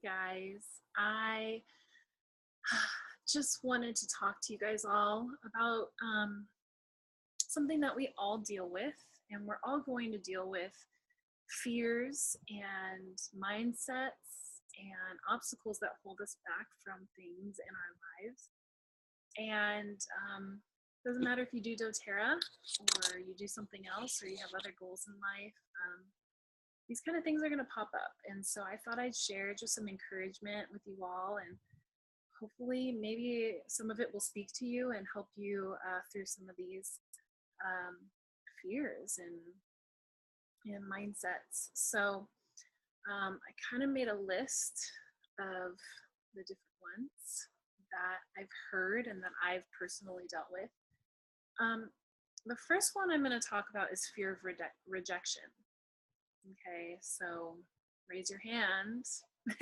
Hey guys, I just wanted to talk to you guys all about something that we all deal with, and we're all going to deal with fears and mindsets and obstacles that hold us back from things in our lives. And doesn't matter if you do doTERRA or you do something else or you have other goals in life. These kind of things are going to pop up. And so I thought I'd share just some encouragement with you all, and hopefully maybe some of it will speak to you and help you through some of these fears and mindsets. So I kind of made a list of the different ones that I've heard and that I've personally dealt with. The first one I'm going to talk about is fear of rejection. Okay, so raise your hand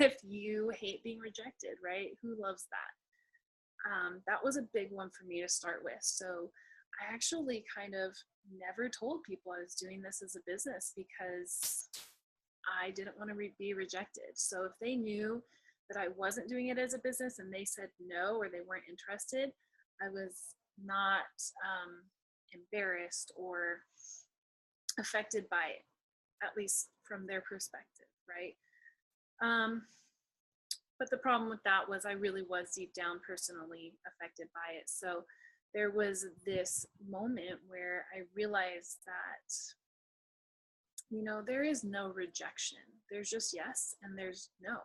if you hate being rejected, right? Who loves that? That was a big one for me to start with. So I actually kind of never told people I was doing this as a business because I didn't want to be rejected. So if they knew that I wasn't doing it as a business and they said no or they weren't interested, I was not embarrassed or affected by it, at least from their perspective, right? But the problem with that was I really was deep down personally affected by it. So there was this moment where I realized that, there is no rejection. There's just yes and there's no.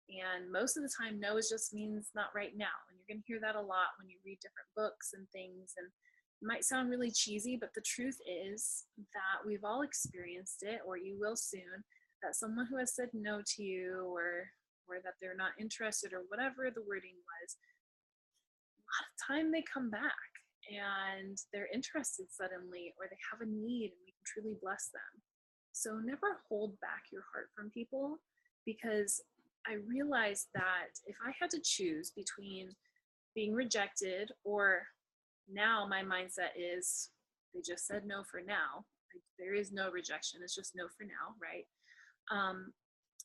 And most of the time, no just means not right now. And you're going to hear that a lot when you read different books and things. And it might sound really cheesy, but the truth is that we've all experienced it, or you will soon, that someone who has said no to you or that they're not interested or whatever the wording was, a lot of time they come back and they're interested suddenly, or they have a need and we can truly bless them. So never hold back your heart from people, because I realized that if I had to choose between being rejected or now my mindset is they just said no for now. There is no rejection. It's just no for now, right?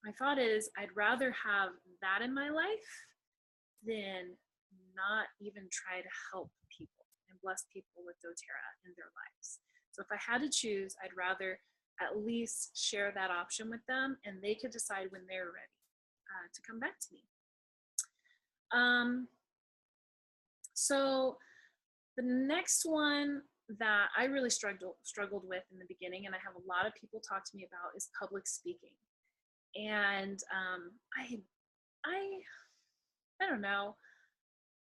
My thought is I'd rather have that in my life than not even try to help people and bless people with doTERRA in their lives. So if I had to choose, I'd rather at least share that option with them, and they could decide when they're ready to come back to me. So the next one that I really struggled with in the beginning, and I have a lot of people talk to me about, is public speaking. And I don't know.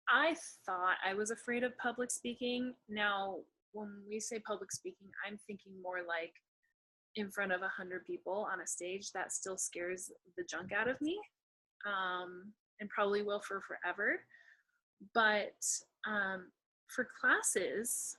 I thought I was afraid of public speaking. Now, when we say public speaking, I'm thinking more like in front of 100 people on a stage. That still scares the junk out of me, and probably will for forever. But for classes,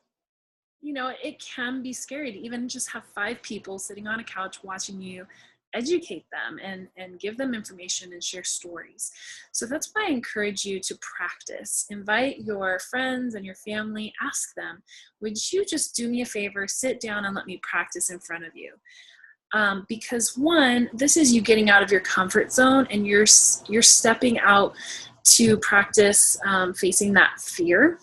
it can be scary to even just have 5 people sitting on a couch watching you educate them and give them information and share stories. So that's why I encourage you to practice. Invite your friends and your family, ask them, would you just do me a favor, sit down and let me practice in front of you? Because one, this is you getting out of your comfort zone, and you're stepping out to practice facing that fear.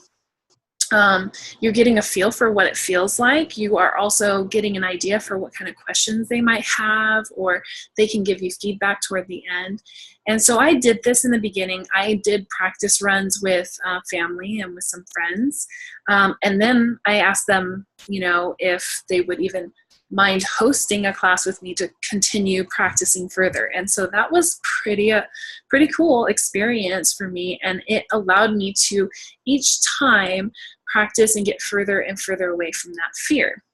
You're getting a feel for what it feels like. You are also getting an idea for what kind of questions they might have, or they can give you feedback toward the end. And so I did this in the beginning. I did practice runs with family and with some friends. And then I asked them, if they would even mind hosting a class with me to continue practicing further. And so that was pretty cool experience for me. And it allowed me to each time practice and get further and further away from that fear.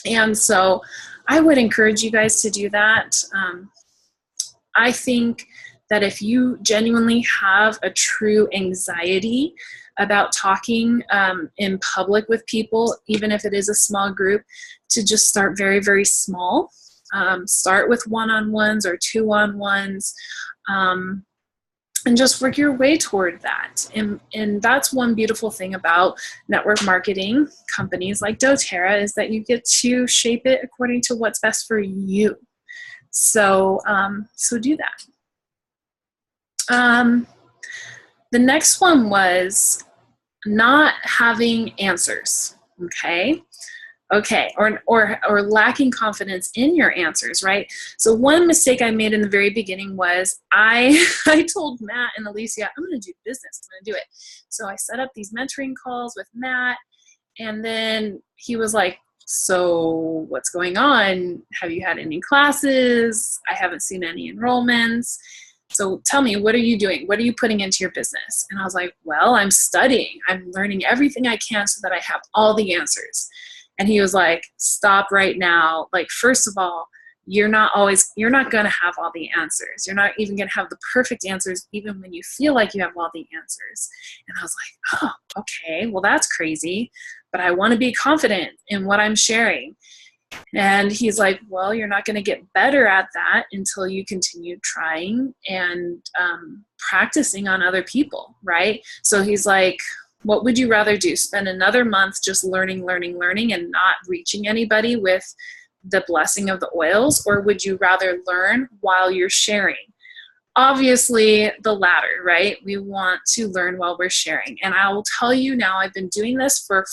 And so I would encourage you guys to do that. I think that if you genuinely have a true anxiety about talking in public with people, even if it is a small group, to just start very, very small. Start with one-on-ones or two-on-ones, and just work your way toward that. And that's one beautiful thing about network marketing companies like doTERRA, is that you get to shape it according to what's best for you. So do that. Um, the next one was not having answers. Okay, or lacking confidence in your answers, right? So one mistake I made in the very beginning was I told Matt and Alicia, I'm going to do business. I'm going to do it. So I set up these mentoring calls with Matt, and then he was like, so what's going on? Have you had any classes? I haven't seen any enrollments. So tell me, what are you doing? What are you putting into your business? And I was like, well, I'm studying. I'm learning everything I can so that I have all the answers. And he was like, stop right now. Like, first of all, you're not going to have all the answers. You're not even going to have the perfect answers, even when you feel like you have all the answers. And I was like, oh, okay, well, that's crazy. But I want to be confident in what I'm sharing. And he's like, well, you're not going to get better at that until you continue trying and practicing on other people, right? So he's like, what would you rather do? Spend another month just learning, and not reaching anybody with the blessing of the oils? Or would you rather learn while you're sharing? Obviously, the latter, right? We want to learn while we're sharing. And I will tell you now, I've been doing this for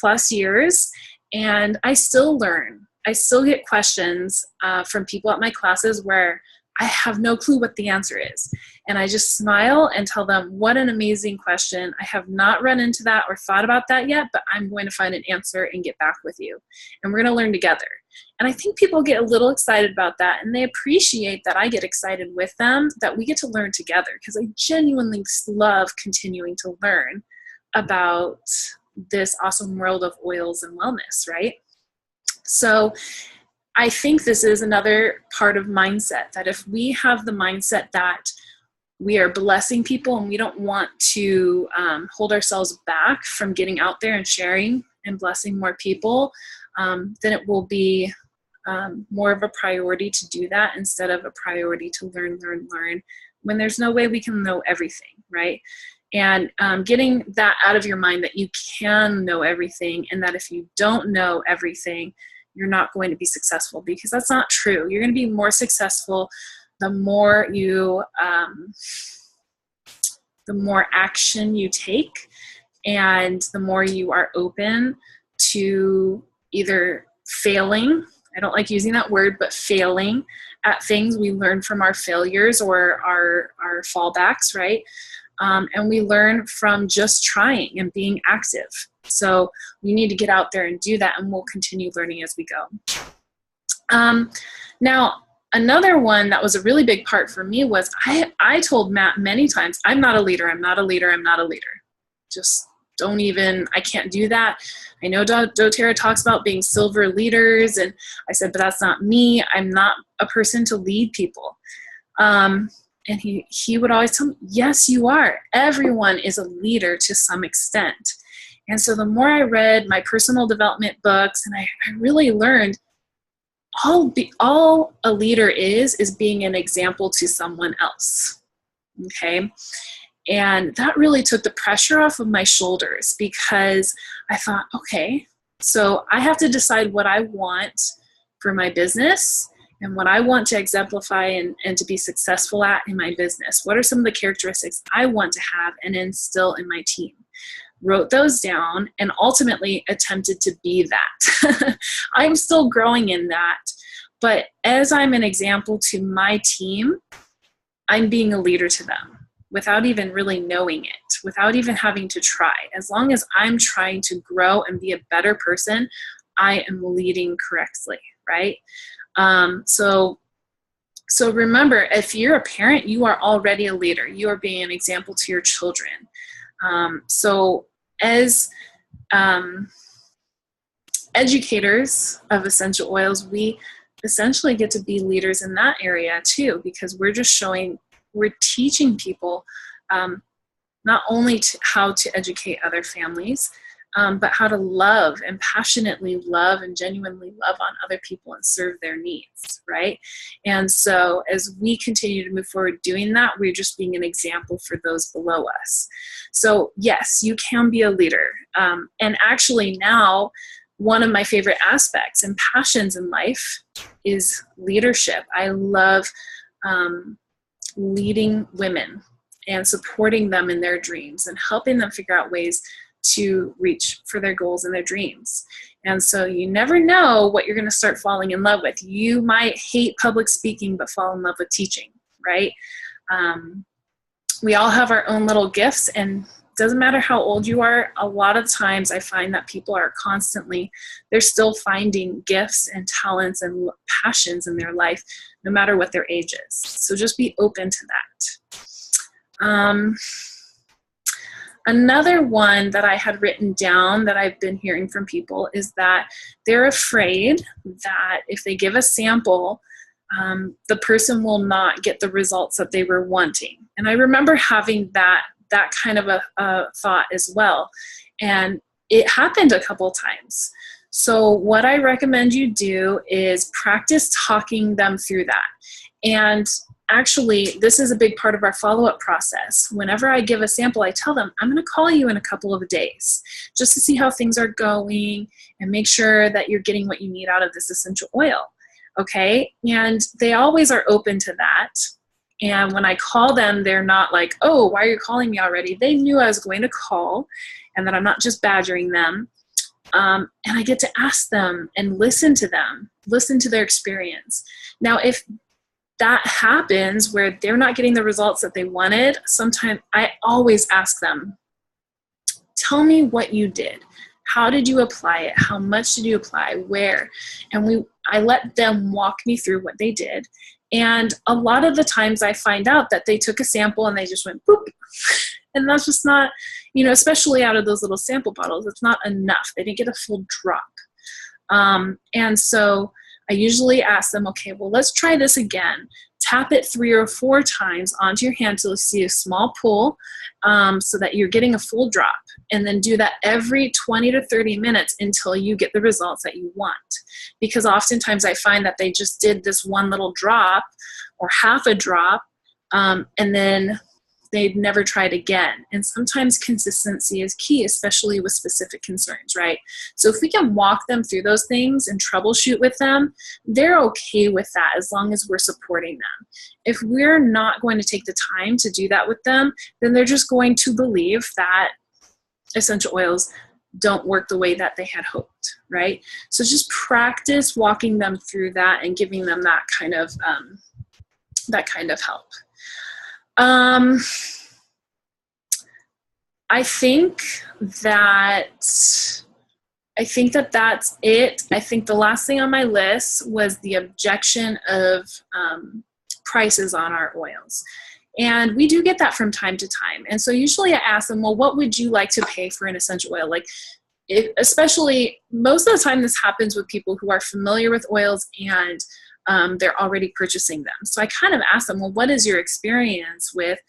4+ years, and I still learn. I still get questions from people at my classes where I have no clue what the answer is. And I just smile and tell them, what an amazing question. I have not run into that or thought about that yet, but I'm going to find an answer and get back with you. And we're going to learn together. And I think people get a little excited about that, and they appreciate that I get excited with them, that we get to learn together, because I genuinely love continuing to learn about this awesome world of oils and wellness, right? So I think this is another part of mindset, that if we have the mindset that we are blessing people and we don't want to hold ourselves back from getting out there and sharing and blessing more people, then it will be more of a priority to do that instead of a priority to learn, when there's no way we can know everything, right? And getting that out of your mind, that you can know everything, and that if you don't know everything, you're not going to be successful, because that's not true. You're going to be more successful the more action you take, and the more you are open to either failing. I don't like using that word, but failing at things. We learn from our failures or our fallbacks, right? And we learn from just trying and being active. So we need to get out there and do that, and we'll continue learning as we go. Now, another one that was a really big part for me was I told Matt many times, I'm not a leader. Just don't even, I can't do that. I know doTERRA talks about being silver leaders, and I said, but that's not me. I'm not a person to lead people. And he would always tell me, yes, you are. Everyone is a leader to some extent. And so the more I read my personal development books, and I really learned all a leader is being an example to someone else. Okay. And that really took the pressure off of my shoulders, because I thought, okay, so I have to decide what I want for my business and what I want to exemplify and to be successful at in my business. What are some of the characteristics I want to have and instill in my team? Wrote those down and ultimately attempted to be that. I'm still growing in that. But as I'm an example to my team, I'm being a leader to them without even really knowing it, without even having to try. As long as I'm trying to grow and be a better person, I am leading correctly, right? So remember, if you're a parent, you are already a leader. You are being an example to your children. So as educators of essential oils, we essentially get to be leaders in that area too, because we're teaching people not only how to educate other families, but how to love and passionately love and genuinely love on other people and serve their needs, right? And so as we continue to move forward doing that, we're just being an example for those below us. So yes, you can be a leader. And actually now, one of my favorite aspects and passions in life is leadership. I love leading women and supporting them in their dreams and helping them figure out ways to reach for their goals and their dreams. And so you never know what you're going to start falling in love with. You might hate public speaking, but fall in love with teaching, right? We all have our own little gifts, and it doesn't matter how old you are. A lot of times I find that people are constantly, they're still finding gifts and talents and passions in their life, no matter what their age is. So just be open to that. Another one that I had written down that I've been hearing from people is that they're afraid that if they give a sample, the person will not get the results that they were wanting. And I remember having that kind of a thought as well. And it happened a couple times. So what I recommend you do is practice talking them through that. And actually, this is a big part of our follow-up process. Whenever I give a sample, I tell them, I'm going to call you in a couple of days just to see how things are going and make sure that you're getting what you need out of this essential oil. Okay? And they always are open to that. And when I call them, they're not like, oh, why are you calling me already? They knew I was going to call and that I'm not just badgering them. And I get to ask them and listen to them, listen to their experience. Now, if that happens where they're not getting the results that they wanted, sometimes I always ask them, tell me what you did. How did you apply it? How much did you apply? Where? And I let them walk me through what they did. And a lot of the times I find out that they took a sample and they just went boop. And that's just not, especially out of those little sample bottles, it's not enough. They didn't get a full drop. And so I usually ask them, okay, well, let's try this again. Tap it 3 or 4 times onto your hand till you see a small pull, so that you're getting a full drop. And then do that every 20 to 30 minutes until you get the results that you want. Because oftentimes I find that they just did this one little drop or half a drop, and then they'd never tried again. And sometimes consistency is key, especially with specific concerns, right? So if we can walk them through those things and troubleshoot with them, they're okay with that as long as we're supporting them. If we're not going to take the time to do that with them, then they're just going to believe that essential oils don't work the way that they had hoped, right? So just practice walking them through that and giving them that kind of help. I think that that's it. I think the last thing on my list was the objection of prices on our oils. And we do get that from time to time. And so usually I ask them, well, what would you like to pay for an essential oil? Especially most of the time this happens with people who are familiar with oils and they're already purchasing them. So I kind of ask them, well, what is your experience with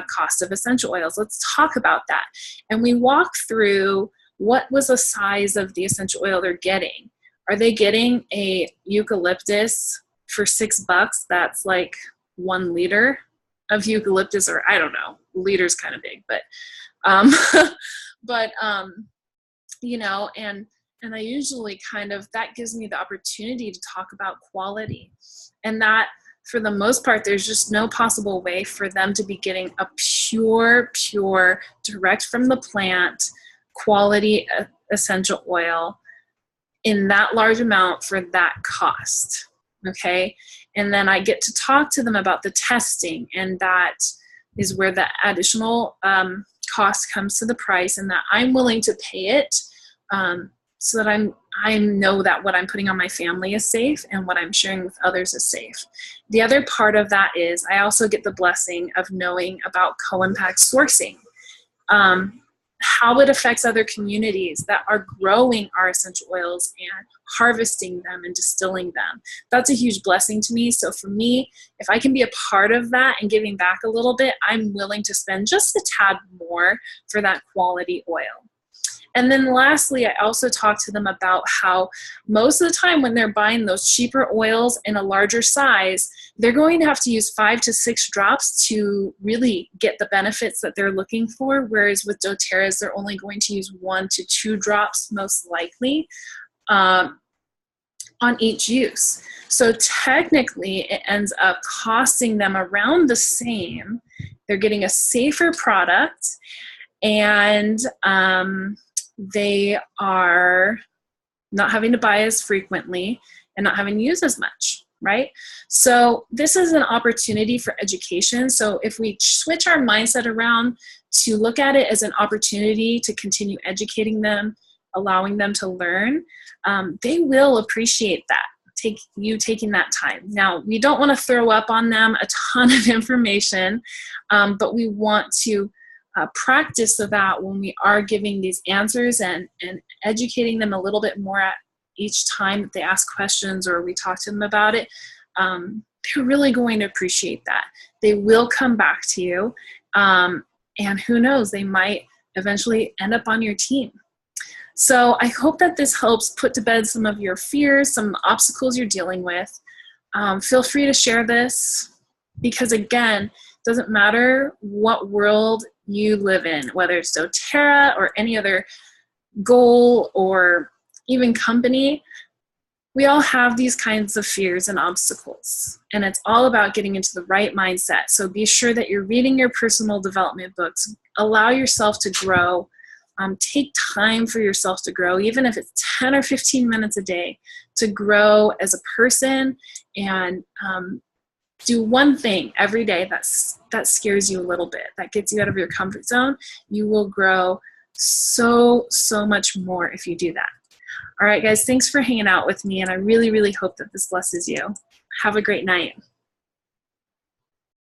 cost of essential oils? Let's talk about that. And we walk through what was the size of the essential oil they're getting. Are they getting a eucalyptus for $6? That's like 1 liter of eucalyptus, or I don't know, liter's kind of big, but, and I usually that gives me the opportunity to talk about quality, and that for the most part, there's just no possible way for them to be getting a pure, direct from the plant, quality essential oil in that large amount for that cost, okay? And then I get to talk to them about the testing, and that is where the additional cost comes to the price, and that I'm willing to pay it so that I know that what I'm putting on my family is safe and what I'm sharing with others is safe. The other part of that is I also get the blessing of knowing about co-impact sourcing, how it affects other communities that are growing our essential oils and harvesting them and distilling them. That's a huge blessing to me. So for me, if I can be a part of that and giving back a little bit, I'm willing to spend just a tad more for that quality oil. And then lastly, I also talk to them about how most of the time when they're buying those cheaper oils in a larger size, they're going to have to use 5 to 6 drops to really get the benefits that they're looking for, whereas with doTERRA's, they're only going to use 1 to 2 drops most likely. on each use. So technically it ends up costing them around the same. They're getting a safer product, and they are not having to buy as frequently and not having to use as much, right? So this is an opportunity for education. So if we switch our mindset around to look at it as an opportunity to continue educating them, allowing them to learn, they will appreciate that. Taking that time. Now, we don't want to throw up on them a ton of information, but we want to practice so that when we are giving these answers and educating them a little bit more at each time that they ask questions or we talk to them about it, they're really going to appreciate that. They will come back to you, and who knows, they might eventually end up on your team. So I hope that this helps put to bed some of your fears, some obstacles you're dealing with. Feel free to share this, because again, it doesn't matter what world you live in, whether it's doTERRA or any other goal or even company, we all have these kinds of fears and obstacles, and it's all about getting into the right mindset. So be sure that you're reading your personal development books, allow yourself to grow, take time for yourself to grow, even if it's 10 or 15 minutes a day, to grow as a person, and do one thing every day that scares you a little bit, that gets you out of your comfort zone. You will grow so much more if you do that. All right, guys, thanks for hanging out with me, and I really, really hope that this blesses you. Have a great night.